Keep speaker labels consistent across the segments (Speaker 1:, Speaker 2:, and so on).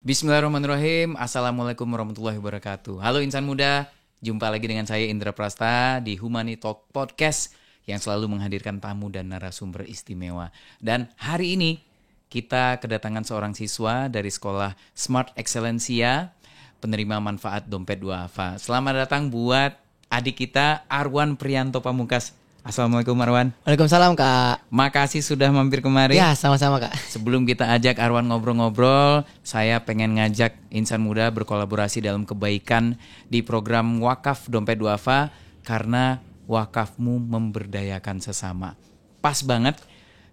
Speaker 1: Bismillahirrahmanirrahim. Assalamualaikum warahmatullahi wabarakatuh. Halo insan muda, jumpa lagi dengan saya Indra Prasta di Humani Talk Podcast yang selalu menghadirkan tamu dan narasumber istimewa. Dan hari ini kita kedatangan seorang siswa dari sekolah Smart Excellencia, penerima manfaat dompet duafa. Selamat datang buat adik kita Arwan Priyanto Pamungkas. Assalamualaikum Arwan.
Speaker 2: Waalaikumsalam Kak.
Speaker 1: Makasih sudah mampir kemari.
Speaker 2: Ya sama-sama Kak.
Speaker 1: Sebelum kita ajak Arwan ngobrol-ngobrol, saya pengen ngajak insan muda berkolaborasi dalam kebaikan di program Wakaf Dompet Duafa karena wakafmu memberdayakan sesama. Pas banget.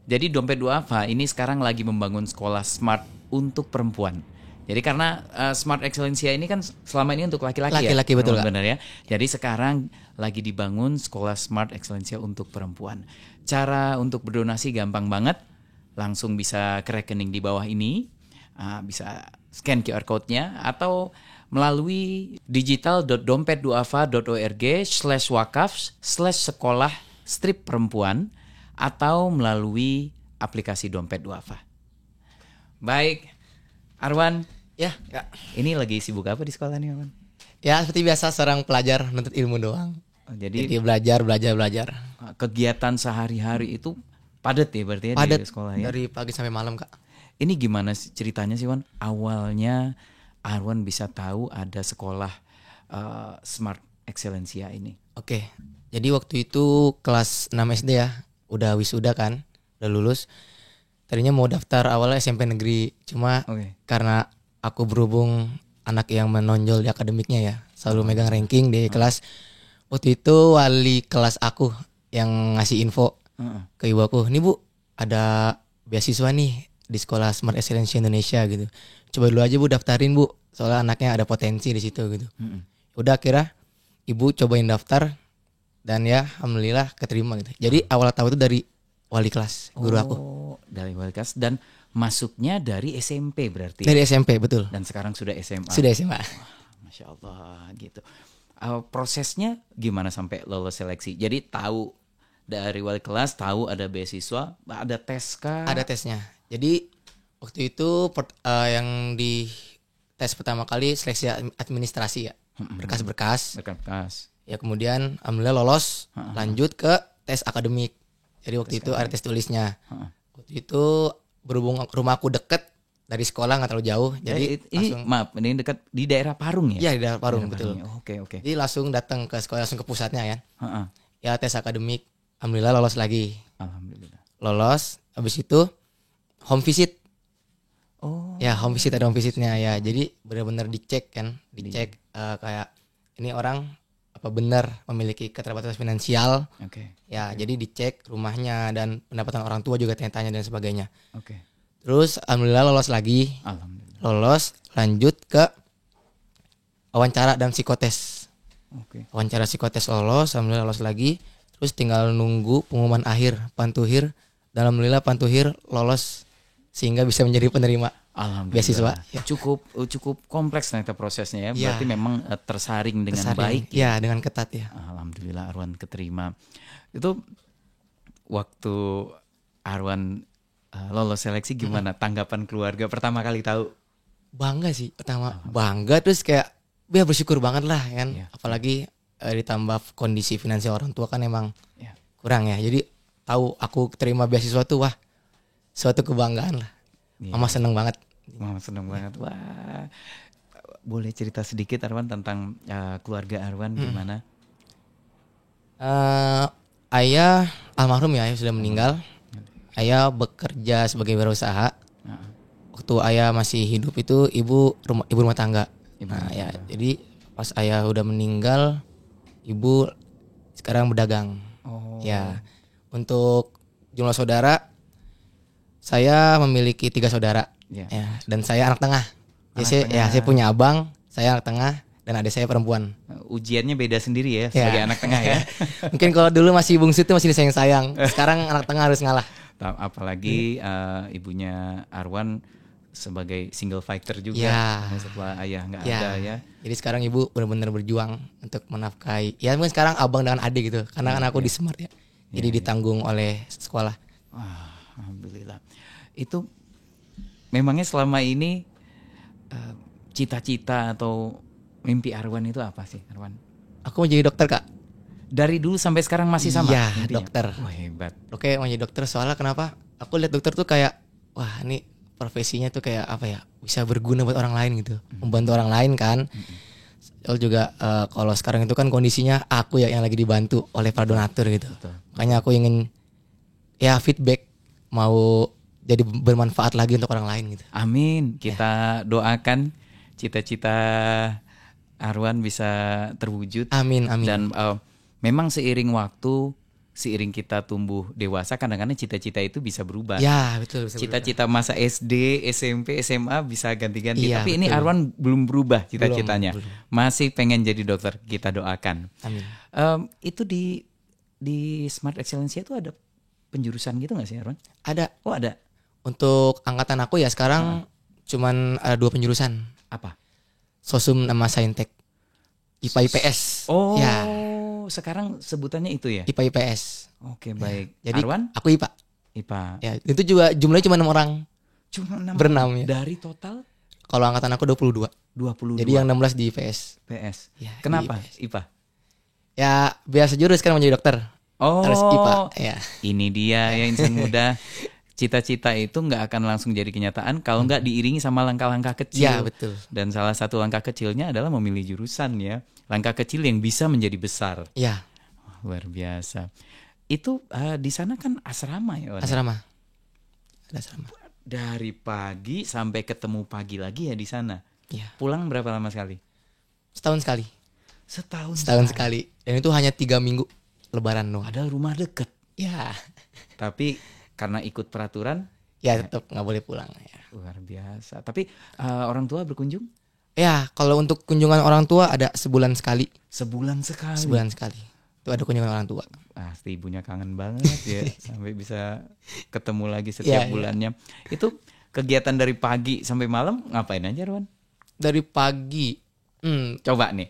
Speaker 1: Jadi Dompet Duafa ini sekarang lagi membangun sekolah smart untuk perempuan. Jadi karena Smart Excellencia ini kan selama ini untuk laki-laki ya.
Speaker 2: Laki-laki betul Kak.
Speaker 1: Benar ya. Jadi sekarang lagi dibangun sekolah Smart Excellencia untuk perempuan. Cara untuk berdonasi gampang banget. Langsung bisa ke rekening di bawah ini. Bisa scan QR code-nya atau melalui digital.dompetduafa.org/wakaf/sekolah-perempuan atau melalui aplikasi Dompet Duafa. Baik, Arwan.
Speaker 2: Ya Kak.
Speaker 1: Ini lagi sibuk apa di sekolah nih, Arwan?
Speaker 2: Ya seperti biasa seorang pelajar menuntut ilmu doang. Jadi belajar.
Speaker 1: Kegiatan sehari-hari itu padat ya berarti ya
Speaker 2: Padat
Speaker 1: di sekolah ya?
Speaker 2: dari pagi sampai malam Kak.
Speaker 1: Ini gimana ceritanya sih Wan? Awalnya Arwan bisa tahu ada sekolah Smart Excellencia ini.
Speaker 2: Oke. Jadi waktu itu kelas 6 SD ya. Udah wisuda kan. Udah lulus. Tadinya mau daftar awalnya SMP negeri. Cuma karena aku berhubung anak yang menonjol di akademiknya ya. Selalu megang ranking di kelas. Waktu itu wali kelas aku yang ngasih info ke ibu aku. Nih Bu, ada beasiswa nih di sekolah Smart Excellencia Indonesia gitu. Coba dulu aja Bu daftarin Bu. Soalnya anaknya ada potensi di situ gitu. Udah akhirnya ibu cobain daftar. Dan ya alhamdulillah keterima gitu. Jadi awal tahu itu dari wali kelas, guru aku.
Speaker 1: Dari wali kelas dan masuknya dari SMP berarti.
Speaker 2: Dari SMP betul.
Speaker 1: Dan sekarang sudah SMA.
Speaker 2: Sudah SMA.
Speaker 1: Masya Allah gitu. Prosesnya gimana sampai lolos seleksi? Jadi tahu dari wali kelas, tahu ada beasiswa, ada tes kah?
Speaker 2: Ada tesnya. Jadi waktu itu yang di tes pertama kali seleksi administrasi ya. Berkas-berkas. Ya kemudian alhamdulillah lolos, lanjut ke tes akademik. Jadi waktu itu ada tes tulisnya. Waktu itu berhubung rumahku deket dari sekolah nggak terlalu jauh, jadi
Speaker 1: langsung, maaf ini dekat di daerah Parung ya?
Speaker 2: Iya di daerah Parung betul.
Speaker 1: Oke.
Speaker 2: Jadi langsung datang ke sekolah, langsung ke pusatnya ya. Ya tes akademik, alhamdulillah lolos lagi.
Speaker 1: Alhamdulillah.
Speaker 2: Lolos, habis itu home visit. Ya home visit ada home visitnya ya. Jadi benar-benar dicek kan, kayak ini orang apa benar memiliki keterbatasan finansial. Ya, jadi dicek rumahnya dan pendapatan orang tua juga tanya-tanya dan sebagainya. Terus alhamdulillah lolos lagi. Lolos, lanjut ke wawancara dan psikotes. Wawancara psikotes lolos, alhamdulillah lolos lagi. Terus tinggal nunggu pengumuman akhir pantuhir. Dan alhamdulillah pantuhir lolos sehingga bisa menjadi penerima beasiswa.
Speaker 1: Ya. Cukup kompleks ternyata prosesnya ya. Berarti memang tersaring dengan baik.
Speaker 2: Ya, dengan ketat ya.
Speaker 1: Alhamdulillah Arwan keterima. Itu waktu Arwan lolos seleksi gimana tanggapan keluarga pertama kali tahu?
Speaker 2: Bangga sih pertama. Bangga terus kayak bersyukur banget lah kan. Apalagi ditambah kondisi finansial orang tua kan emang kurang ya. Jadi tahu aku terima beasiswa tuh wah suatu kebanggaan lah. Mama seneng banget. Wah.
Speaker 1: Boleh cerita sedikit Arwan tentang keluarga Arwan gimana?
Speaker 2: Ayah almarhum ya, ayah sudah meninggal. Ayah bekerja sebagai wirausaha. Waktu ayah masih hidup itu ibu rumah tangga. Ya, jadi pas ayah udah meninggal, ibu sekarang berdagang. Ya, untuk jumlah saudara, saya memiliki 3 saudara. Ya, dan saya anak tengah. Saya punya abang, saya anak tengah, dan adik saya perempuan.
Speaker 1: Ujiannya beda sendiri ya sebagai anak tengah ya.
Speaker 2: Mungkin kalau dulu masih bungsu itu masih disayang-sayang. Sekarang anak tengah harus ngalah.
Speaker 1: Apalagi ibunya Arwan sebagai single fighter juga setelah ayah nggak ada ya.
Speaker 2: Jadi sekarang ibu benar-benar berjuang untuk menafkahi. Ya mungkin sekarang abang dengan adik gitu. Karena kan aku di Smart ya. Jadi ditanggung oleh sekolah.
Speaker 1: Alhamdulillah. Itu memangnya selama ini cita-cita atau mimpi Arwan itu apa sih, Arwan?
Speaker 2: Aku mau jadi dokter, Kak.
Speaker 1: Dari dulu sampai sekarang masih sama?
Speaker 2: Iya,
Speaker 1: mimpinya?
Speaker 2: dokter.
Speaker 1: Wah, hebat.
Speaker 2: Oke, mau jadi dokter soalnya kenapa? Aku lihat dokter tuh kayak, wah ini profesinya tuh kayak apa ya? Bisa berguna buat orang lain gitu, membantu orang lain kan. Lalu juga kalau sekarang itu kan kondisinya aku ya yang lagi dibantu oleh para donatur gitu.
Speaker 1: Betul.
Speaker 2: Makanya aku ingin ya feedback mau jadi bermanfaat lagi untuk orang lain gitu.
Speaker 1: Amin. Kita doakan cita-cita Arwan bisa terwujud.
Speaker 2: Amin, amin.
Speaker 1: Dan memang seiring waktu, seiring kita tumbuh dewasa, kadang-kadang cita-cita itu bisa berubah.
Speaker 2: Ya, betul.
Speaker 1: Cita-cita masa SD, SMP, SMA bisa ganti-ganti.
Speaker 2: Iya,
Speaker 1: Tapi ini
Speaker 2: betul.
Speaker 1: Arwan belum berubah cita-citanya.
Speaker 2: Belum.
Speaker 1: Masih pengen jadi dokter. Kita doakan.
Speaker 2: Amin.
Speaker 1: Itu di Smart Excellence itu ada penjurusan gitu nggak sih, Arwan?
Speaker 2: Ada.
Speaker 1: Oh, ada.
Speaker 2: Untuk angkatan aku ya sekarang cuman ada 2 penjurusan.
Speaker 1: Apa?
Speaker 2: Sosum sama Saintek. IPA IPS.
Speaker 1: Oh,
Speaker 2: ya.
Speaker 1: Sekarang sebutannya itu ya?
Speaker 2: IPA IPS.
Speaker 1: Oke, baik.
Speaker 2: Jadi
Speaker 1: Arwan?
Speaker 2: aku IPA.
Speaker 1: IPA.
Speaker 2: Ya, itu juga jumlahnya cuma 6 orang.
Speaker 1: Cuma 6
Speaker 2: Berenam ya.
Speaker 1: Dari total
Speaker 2: Kalau angkatan aku 22.
Speaker 1: 22.
Speaker 2: Jadi yang 16 di IPS.
Speaker 1: PS.
Speaker 2: Ya,
Speaker 1: Kenapa
Speaker 2: di
Speaker 1: IPA?
Speaker 2: Ya, biasa jurus kan mau jadi dokter.
Speaker 1: Oh,
Speaker 2: Harus IPA. Ya.
Speaker 1: Ini dia ya insan muda. Cita-cita itu nggak akan langsung jadi kenyataan kalau nggak diiringi sama langkah-langkah kecil.
Speaker 2: Ya, betul.
Speaker 1: Dan salah satu langkah kecilnya adalah memilih jurusan ya. Langkah kecil yang bisa menjadi besar.
Speaker 2: Ya.
Speaker 1: Luar biasa. Itu di sana kan asrama ya?
Speaker 2: Asrama. Ada asrama.
Speaker 1: Dari pagi sampai ketemu pagi lagi ya di sana.
Speaker 2: Ya.
Speaker 1: Pulang berapa lama sekali?
Speaker 2: Setahun sekali.
Speaker 1: Setahun
Speaker 2: sekali. Dan itu hanya 3 minggu lebaran doang.
Speaker 1: Padahal rumah deket.
Speaker 2: Ya.
Speaker 1: Tapi karena ikut peraturan.
Speaker 2: Ya tetap nggak boleh pulang. Ya.
Speaker 1: Luar biasa. Tapi orang tua berkunjung?
Speaker 2: Ya, kalau untuk kunjungan orang tua ada sebulan sekali.
Speaker 1: Sebulan sekali.
Speaker 2: Sebulan sekali. Itu ada kunjungan orang tua.
Speaker 1: Pasti ibunya kangen banget ya sampai bisa ketemu lagi setiap
Speaker 2: Ya,
Speaker 1: bulannya. Itu kegiatan dari pagi sampai malam ngapain aja, Arwan?
Speaker 2: Dari pagi.
Speaker 1: Coba nih.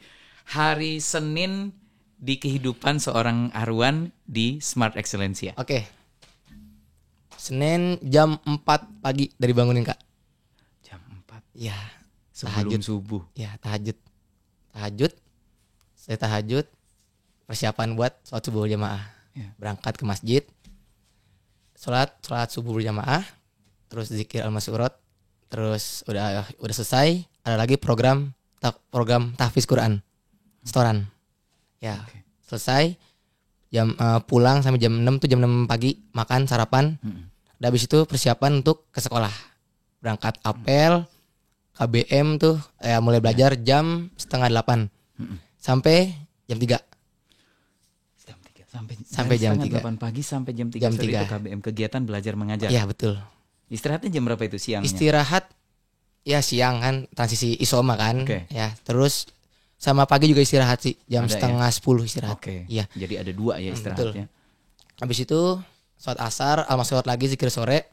Speaker 1: Hari Senin di kehidupan seorang Arwan di Smart Excellencia.
Speaker 2: Oke. Senin jam 4 pagi dari bangunin, Kak.
Speaker 1: Jam 4.
Speaker 2: Ya.
Speaker 1: Sebelum
Speaker 2: Tahajud.
Speaker 1: subuh.
Speaker 2: Ya, tahajud. Saya tahajud. Persiapan buat sholat subuh berjamaah.
Speaker 1: Ya.
Speaker 2: Berangkat ke masjid. Sholat subuh berjamaah. Terus zikir al-masyurat. Terus udah selesai. Ada lagi program tahfiz Quran. Setoran. Ya.
Speaker 1: Oke.
Speaker 2: Selesai. Pulang sampai jam 6 tuh jam 6 pagi. Makan, sarapan. Dan habis itu persiapan untuk ke sekolah. Berangkat apel. KBM tuh mulai belajar jam 7:30 sampai jam 3. Sampai jam 3.
Speaker 1: 8 pagi sampai jam 3
Speaker 2: Jam
Speaker 1: sore
Speaker 2: 3.
Speaker 1: itu KBM, kegiatan belajar mengajar.
Speaker 2: Iya, betul.
Speaker 1: Istirahatnya jam berapa itu, siangnya?
Speaker 2: Istirahat ya siang kan, transisi isoma kan.
Speaker 1: Oke.
Speaker 2: Ya, terus sama pagi juga istirahat sih, jam
Speaker 1: Ada
Speaker 2: setengah 10 istirahat.
Speaker 1: Oke.
Speaker 2: Iya.
Speaker 1: Jadi ada 2 ya istirahatnya.
Speaker 2: Habis itu sholat asar, al-masyurat lagi zikir sore.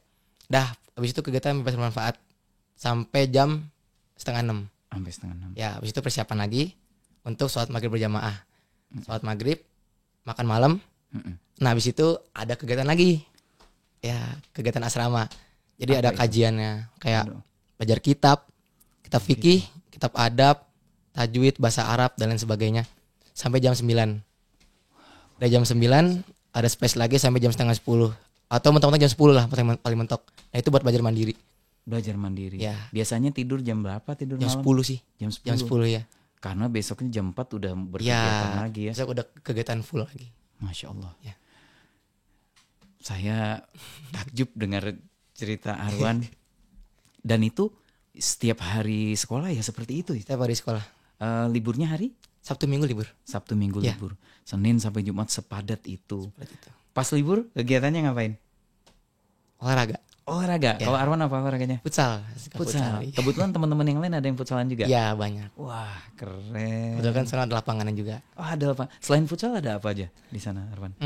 Speaker 2: Dah, habis itu kegiatan bebas bermanfaat sampai jam 5:30.
Speaker 1: Sampai 5:30.
Speaker 2: Ya, habis itu persiapan lagi untuk sholat maghrib berjamaah. Sholat maghrib, makan malam. Nah, habis itu ada kegiatan lagi. Ya, kegiatan asrama. Jadi
Speaker 1: Apa
Speaker 2: ada
Speaker 1: itu?
Speaker 2: kajiannya kayak
Speaker 1: Aduh.
Speaker 2: belajar kitab fikih, kitab adab, tajwid, bahasa Arab dan lain sebagainya. Sampai jam 9. Dari jam 9 ada space lagi sampai jam 9:30. Atau mentok-mentok jam 10 lah paling mentok. Nah, itu buat belajar mandiri.
Speaker 1: Belajar mandiri.
Speaker 2: Ya.
Speaker 1: Biasanya tidur jam berapa tidur
Speaker 2: Jam
Speaker 1: malam?
Speaker 2: 10 sih.
Speaker 1: Jam 10.
Speaker 2: Jam 10 ya.
Speaker 1: Karena besoknya jam 4 udah berkegiatan
Speaker 2: Ya,
Speaker 1: lagi ya.
Speaker 2: besok udah kegiatan full lagi.
Speaker 1: Masya Allah.
Speaker 2: Ya.
Speaker 1: Saya takjub dengar cerita Arwan. Dan itu setiap hari sekolah ya seperti itu.
Speaker 2: Setiap hari sekolah.
Speaker 1: Liburnya hari?
Speaker 2: Sabtu Minggu libur.
Speaker 1: Sabtu Minggu
Speaker 2: Ya.
Speaker 1: libur. Senin sampai Jumat sepadat itu.
Speaker 2: Seperti itu.
Speaker 1: Pas libur kegiatannya ngapain?
Speaker 2: Olahraga.
Speaker 1: Olahraga.
Speaker 2: Ya.
Speaker 1: Kalau Arwan apa olahraganya?
Speaker 2: Futsal.
Speaker 1: Futsal.
Speaker 2: Iya.
Speaker 1: Kebetulan teman-teman yang lain ada yang futsalan juga.
Speaker 2: Ya, banyak.
Speaker 1: Wah, keren.
Speaker 2: Betul kan, sana ada lapangannya juga.
Speaker 1: Oh, ada apa? Selain futsal ada apa aja di sana, Arwan?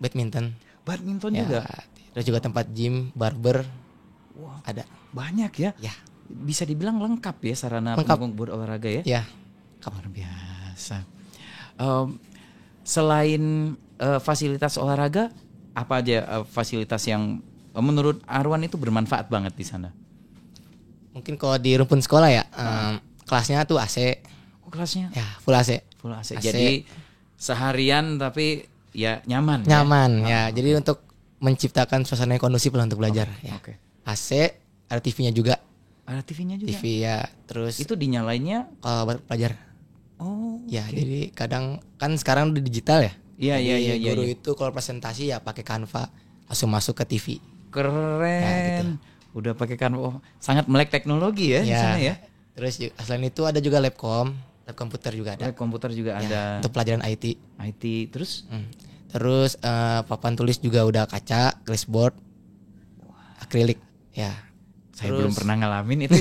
Speaker 2: Badminton.
Speaker 1: Badminton
Speaker 2: Ya,
Speaker 1: juga.
Speaker 2: terus juga tempat gym, barber.
Speaker 1: Wah,
Speaker 2: Ada.
Speaker 1: banyak ya.
Speaker 2: Ya.
Speaker 1: Bisa dibilang lengkap ya sarana
Speaker 2: Lengkap.
Speaker 1: pendukung berolahraga ya.
Speaker 2: Ya.
Speaker 1: Luar biasa. Selain fasilitas olahraga, apa aja fasilitas yang menurut Arwan itu bermanfaat banget di sana?
Speaker 2: Mungkin kalau di rumpun sekolah ya, kelasnya tuh AC.
Speaker 1: Oh, kelasnya?
Speaker 2: Ya, full AC.
Speaker 1: Full AC. Jadi seharian tapi ya nyaman.
Speaker 2: Nyaman ya. Jadi untuk menciptakan suasana yang kondusif lah untuk belajar.
Speaker 1: Okay.
Speaker 2: Ya.
Speaker 1: Okay.
Speaker 2: AC, ada TV-nya juga.
Speaker 1: Ada TV-nya juga.
Speaker 2: TV ya. Terus
Speaker 1: itu dinyalainnya
Speaker 2: kalau buat pelajar.
Speaker 1: Oh.
Speaker 2: Ya, jadi kadang kan sekarang udah digital ya.
Speaker 1: Iya.
Speaker 2: Guru itu kalau presentasi ya pakai Canva, langsung masuk ke TV.
Speaker 1: Keren.
Speaker 2: Ya, gitu.
Speaker 1: Udah pakai Canva. Sangat melek teknologi ya di sana ya.
Speaker 2: Terus selain itu ada juga lab komputer juga ada.
Speaker 1: Lab komputer juga
Speaker 2: ya,
Speaker 1: ada.
Speaker 2: Untuk pelajaran IT.
Speaker 1: Terus?
Speaker 2: Terus papan tulis juga udah kaca, glazeboard, akrilik. Ya.
Speaker 1: Saya belum pernah ngalamin itu.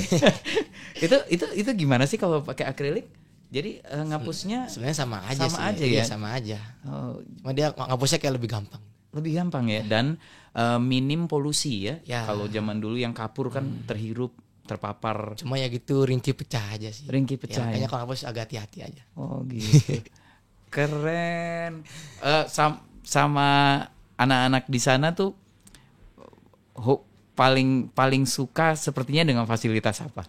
Speaker 1: itu gimana sih kalau pakai akrilik? Jadi ngapusnya
Speaker 2: sebenarnya sama aja sih.
Speaker 1: Ya?
Speaker 2: Sama aja. Oh. Cuma dia ngapusnya kayak lebih gampang.
Speaker 1: Lebih gampang ya, dan minim polusi ya. Kalau zaman dulu yang kapur kan terhirup, terpapar.
Speaker 2: Cuma ya gitu ringkih pecah aja sih.
Speaker 1: Ringkih pecah.
Speaker 2: Makanya kalau ngapus agak hati-hati aja.
Speaker 1: Oh gitu. Keren. Sama anak-anak di sana tuh paling suka sepertinya dengan fasilitas apa?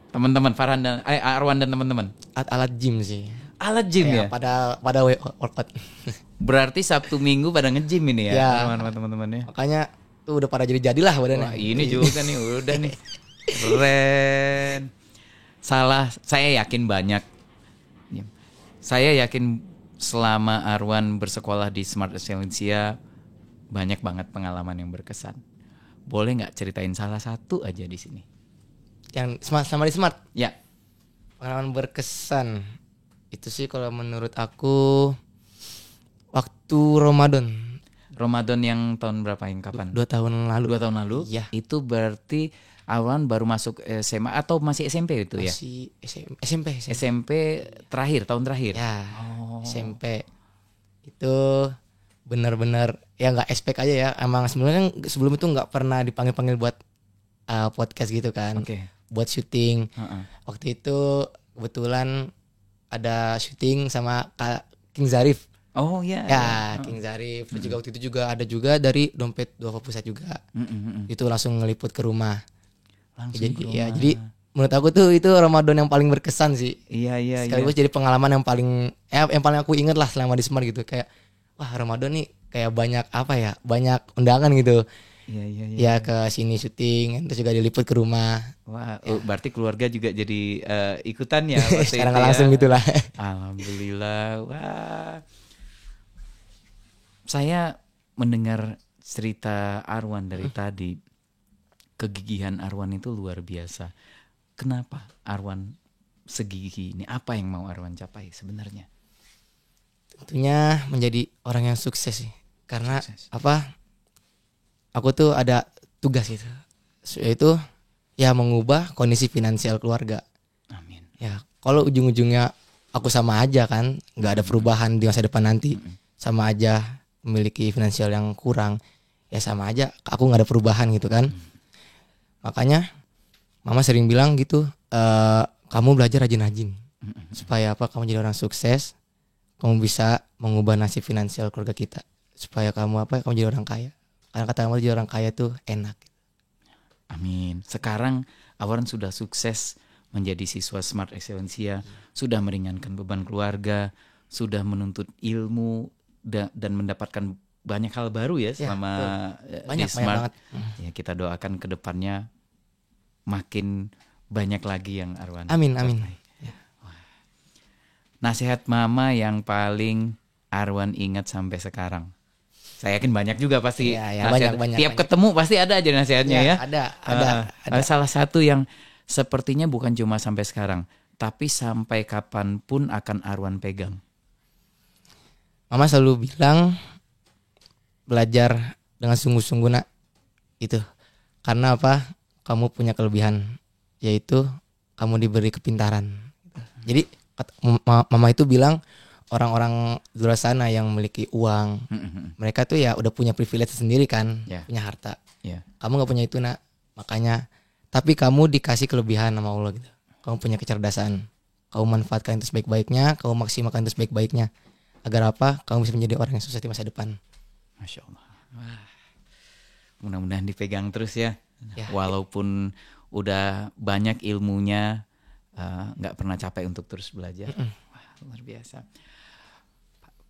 Speaker 1: Teman-teman Farhan dan Arwan dan teman-teman.
Speaker 2: Alat gym sih.
Speaker 1: Alat gym ya?
Speaker 2: Pada workout.
Speaker 1: Berarti Sabtu Minggu pada nge-gym ini ya, teman-temannya.
Speaker 2: Makanya tuh udah pada jadi-jadilah badannya.
Speaker 1: Wah, ini juga nih udah nih. Keren. Saya yakin banyak. Saya yakin selama Arwan bersekolah di Smart Excellencia banyak banget pengalaman yang berkesan. Boleh nggak ceritain salah satu aja di sini?
Speaker 2: Yang sama di Smart?
Speaker 1: Ya.
Speaker 2: Pengalaman berkesan itu sih kalau menurut aku waktu Ramadan
Speaker 1: yang tahun berapa, yang kapan?
Speaker 2: 2 tahun lalu.
Speaker 1: 2 tahun lalu?
Speaker 2: Iya.
Speaker 1: Itu berarti Arwan baru masuk SMA atau masih SMP itu ya?
Speaker 2: Masih SMP.
Speaker 1: SMP tahun terakhir?
Speaker 2: Ya, SMP. Itu benar-benar ya nggak expect aja ya. Emang sebenarnya kan sebelum itu nggak pernah dipanggil-panggil buat podcast gitu kan.
Speaker 1: Okay.
Speaker 2: Buat syuting. Waktu itu kebetulan ada syuting sama King Zarif.
Speaker 1: Oh iya.
Speaker 2: Ya, King Zarif. Juga waktu itu juga ada juga dari Dompet Duafa Pusat juga. Itu langsung ngeliput ke rumah. Jadi menurut aku tuh itu Ramadan yang paling berkesan sih.
Speaker 1: Iya.
Speaker 2: Sekaligus jadi pengalaman yang paling aku ingat lah selama di Smart gitu. Kayak wah, Ramadan nih kayak banyak banyak undangan gitu.
Speaker 1: Iya.
Speaker 2: Ya ke sini syuting, terus juga diliput ke rumah.
Speaker 1: Wah, berarti keluarga juga jadi ikutan ya
Speaker 2: sekarang nggak langsung gitulah.
Speaker 1: Alhamdulillah. Wah. Saya mendengar cerita Arwan dari tadi. Kegigihan Arwan itu luar biasa. Kenapa Arwan segigih ini? Apa yang mau Arwan capai sebenarnya?
Speaker 2: Tentunya menjadi orang yang sukses sih. Karena aku tuh ada tugas gitu. Yaitu ya mengubah kondisi finansial keluarga.
Speaker 1: Amin.
Speaker 2: Ya, kalau ujung-ujungnya aku sama aja kan, nggak ada perubahan di masa depan nanti. Sama aja memiliki finansial yang kurang. Ya sama aja aku nggak ada perubahan gitu kan. Makanya mama sering bilang gitu, kamu belajar rajin-rajin supaya kamu jadi orang sukses, kamu bisa mengubah nasib finansial keluarga kita, supaya kamu jadi orang kaya. Karena kata kamu jadi orang kaya tuh enak.
Speaker 1: Amin. Sekarang Arwan sudah sukses menjadi siswa Smart Excellencia, sudah meringankan beban keluarga, sudah menuntut ilmu dan mendapatkan banyak hal baru ya selama di Smart. Ya, kita doakan ke depannya makin banyak lagi yang Arwan.
Speaker 2: Amin.
Speaker 1: Ya. Nasihat mama yang paling Arwan ingat sampai sekarang. Saya yakin banyak juga pasti.
Speaker 2: Ya, banyak.
Speaker 1: Tiap ketemu pasti ada aja nasihatnya ya.
Speaker 2: Ada.
Speaker 1: Salah satu yang sepertinya bukan cuma sampai sekarang, tapi sampai kapanpun akan Arwan pegang.
Speaker 2: Mama selalu bilang belajar dengan sungguh-sungguh nak, itu karena apa? Kamu punya kelebihan, yaitu kamu diberi kepintaran. Jadi mama itu bilang orang-orang di luar sana yang memiliki uang, mereka tuh ya udah punya privilege sendiri kan, punya harta. Kamu nggak punya itu nak, makanya. Tapi kamu dikasih kelebihan sama Allah gitu. Kamu punya kecerdasan, kamu manfaatkan itu sebaik-baiknya, kamu maksimalkan itu sebaik-baiknya. Agar apa? Kamu bisa menjadi orang yang sukses di masa depan.
Speaker 1: Masya Allah. Wah. Mudah-mudahan dipegang terus ya. Walaupun udah banyak ilmunya, nggak pernah capek untuk terus belajar. Wah, luar biasa.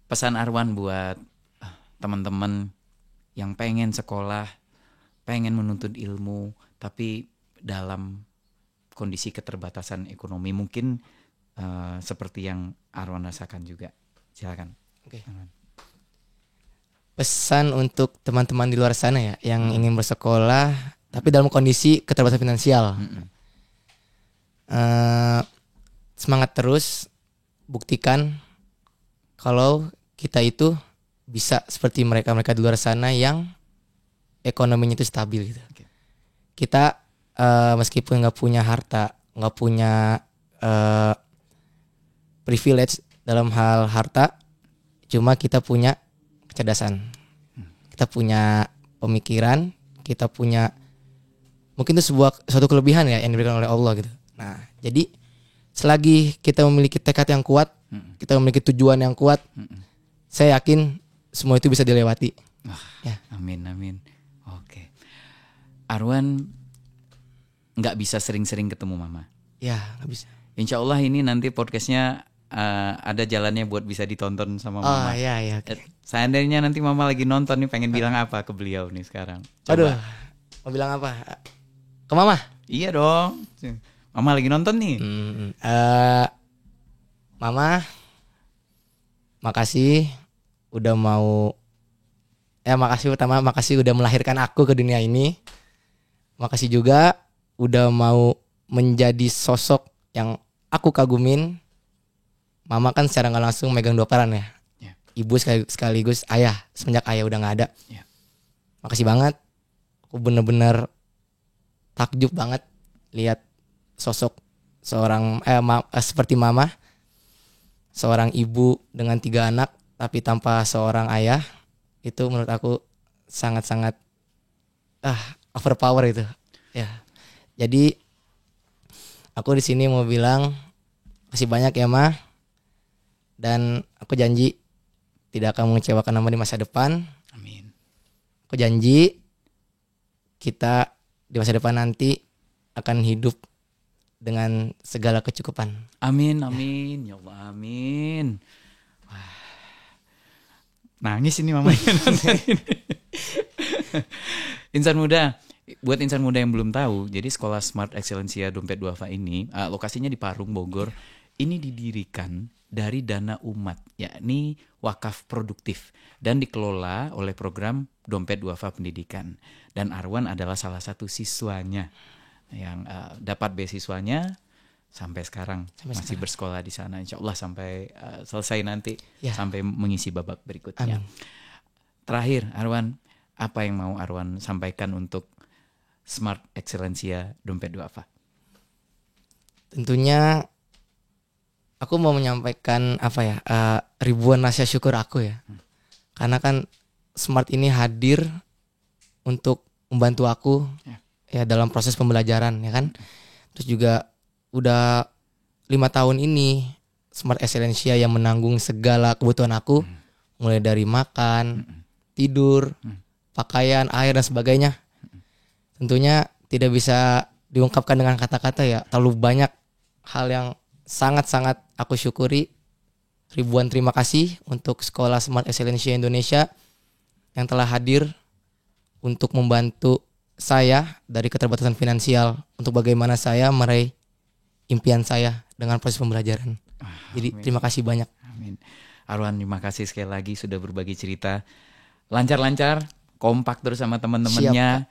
Speaker 1: Pesan Arwan buat teman-teman yang pengen sekolah, pengen menuntut ilmu, tapi dalam kondisi keterbatasan ekonomi mungkin seperti yang Arwan rasakan juga. Silakan.
Speaker 2: Oke. Pesan untuk teman-teman di luar sana ya yang ingin bersekolah tapi dalam kondisi keterbatasan finansial. Semangat terus, buktikan kalau kita itu bisa seperti mereka-mereka di luar sana yang ekonominya itu stabil gitu.
Speaker 1: Okay.
Speaker 2: Kita meskipun nggak punya harta, nggak punya privilege dalam hal harta, cuma kita punya kecerdasan, kita punya pemikiran, kita punya mungkin itu suatu kelebihan ya yang diberikan oleh Allah gitu. Nah, jadi selagi kita memiliki tekad yang kuat, kita memiliki tujuan yang kuat, saya yakin semua itu bisa dilewati.
Speaker 1: Ya. Amin. Oke. Arwan nggak bisa sering-sering ketemu Mama.
Speaker 2: Ya, nggak bisa.
Speaker 1: Insya Allah ini nanti podcastnya ada jalannya buat bisa ditonton sama Mama.
Speaker 2: Oh iya. Okay.
Speaker 1: Seandainya nanti Mama lagi nonton nih, pengen bilang apa ke beliau nih sekarang? Coba.
Speaker 2: Aduh, mau bilang apa? Ke Mama?
Speaker 1: Iya dong. Mama lagi nonton nih.
Speaker 2: Mama, makasih udah mau. Makasih udah melahirkan aku ke dunia ini. Makasih juga udah mau menjadi sosok yang aku kagumin. Mama kan secara nggak langsung megang 2 peran ya. Yeah. Ibu sekaligus ayah. Semenjak ayah udah nggak ada. Yeah. Makasih banget. Aku bener-bener takjub banget lihat sosok seorang seperti Mama, seorang ibu dengan 3 anak tapi tanpa seorang ayah. Itu menurut aku sangat-sangat overpower itu. Ya. Jadi aku di sini mau bilang makasih banyak ya Ma. Dan aku janji tidak akan mengecewakan Mama di masa depan.
Speaker 1: Amin.
Speaker 2: Aku janji kita di masa depan nanti akan hidup dengan segala kecukupan.
Speaker 1: Amin. Ya Allah, amin. Wah. Nangis ini Mama. Insan muda, buat insan muda yang belum tahu, jadi sekolah Smart Excellencia Dompet Duafa ini lokasinya di Parung, Bogor. Ini didirikan dari dana umat, yakni wakaf produktif, dan dikelola oleh program Dompet Duafa Pendidikan. Dan Arwan adalah salah satu siswanya yang dapat beasiswanya sampai sekarang masih bersekolah di sana. Insya Allah sampai selesai nanti, sampai mengisi babak berikutnya. Amin. Terakhir, Arwan, apa yang mau Arwan sampaikan untuk Smart Excellencia Dompet Duafa?
Speaker 2: Tentunya aku mau menyampaikan ribuan rasa syukur aku ya. Karena kan Smart ini hadir untuk membantu aku ya dalam proses pembelajaran ya kan. Terus juga udah 5 tahun ini Smart Excellencia yang menanggung segala kebutuhan aku, mulai dari makan, tidur, pakaian, air dan sebagainya. Tentunya tidak bisa diungkapkan dengan kata-kata ya. Terlalu banyak hal yang sangat-sangat aku syukuri. Ribuan terima kasih untuk Sekolah Smart Excellencia Indonesia yang telah hadir untuk membantu saya dari keterbatasan finansial untuk bagaimana saya meraih impian saya dengan proses pembelajaran. Jadi amin. Terima kasih banyak.
Speaker 1: Amin. Arwan, terima kasih sekali lagi sudah berbagi cerita. Lancar-lancar, kompak terus sama teman-temannya.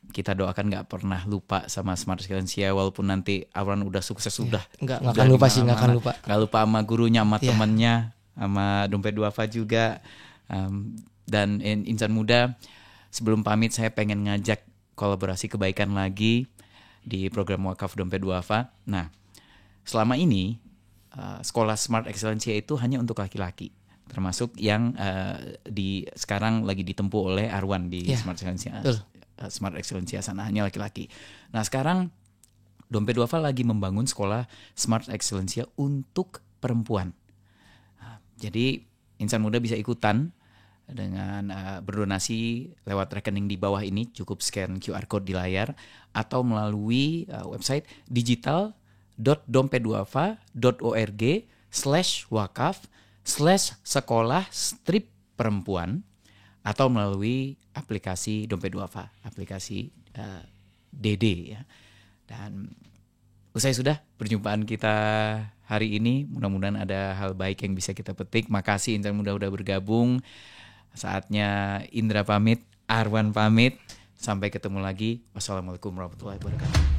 Speaker 1: Kita doakan gak pernah lupa sama Smart Excellencia, walaupun nanti Arwan udah sukses sudah.
Speaker 2: Gak akan lupa sih, gak akan lupa.
Speaker 1: Gak lupa sama gurunya, sama temannya, sama Dompet Duafa juga. Dan insan muda, sebelum pamit saya pengen ngajak kolaborasi kebaikan lagi di program wakaf Dompet Duafa. Nah, selama ini sekolah Smart Excellencia itu hanya untuk laki-laki, termasuk yang sekarang lagi ditempuh oleh Arwan di Smart Excellencia. Smart Excellencia sana hanya laki-laki. Nah sekarang Dompet Duafa lagi membangun sekolah Smart Excellencia untuk perempuan. Jadi insan muda bisa ikutan dengan berdonasi lewat rekening di bawah ini, cukup scan QR code di layar atau melalui website digital www.dompet2ava.org/wakaf/sekolah-perempuan atau melalui aplikasi Dompet Duafa, aplikasi DD ya. Dan usai sudah perjumpaan kita hari ini, mudah-mudahan ada hal baik yang bisa kita petik. Makasih Insan Muda udah bergabung. Saatnya Indra pamit, Arwan pamit. Sampai ketemu lagi. Wassalamualaikum warahmatullahi wabarakatuh.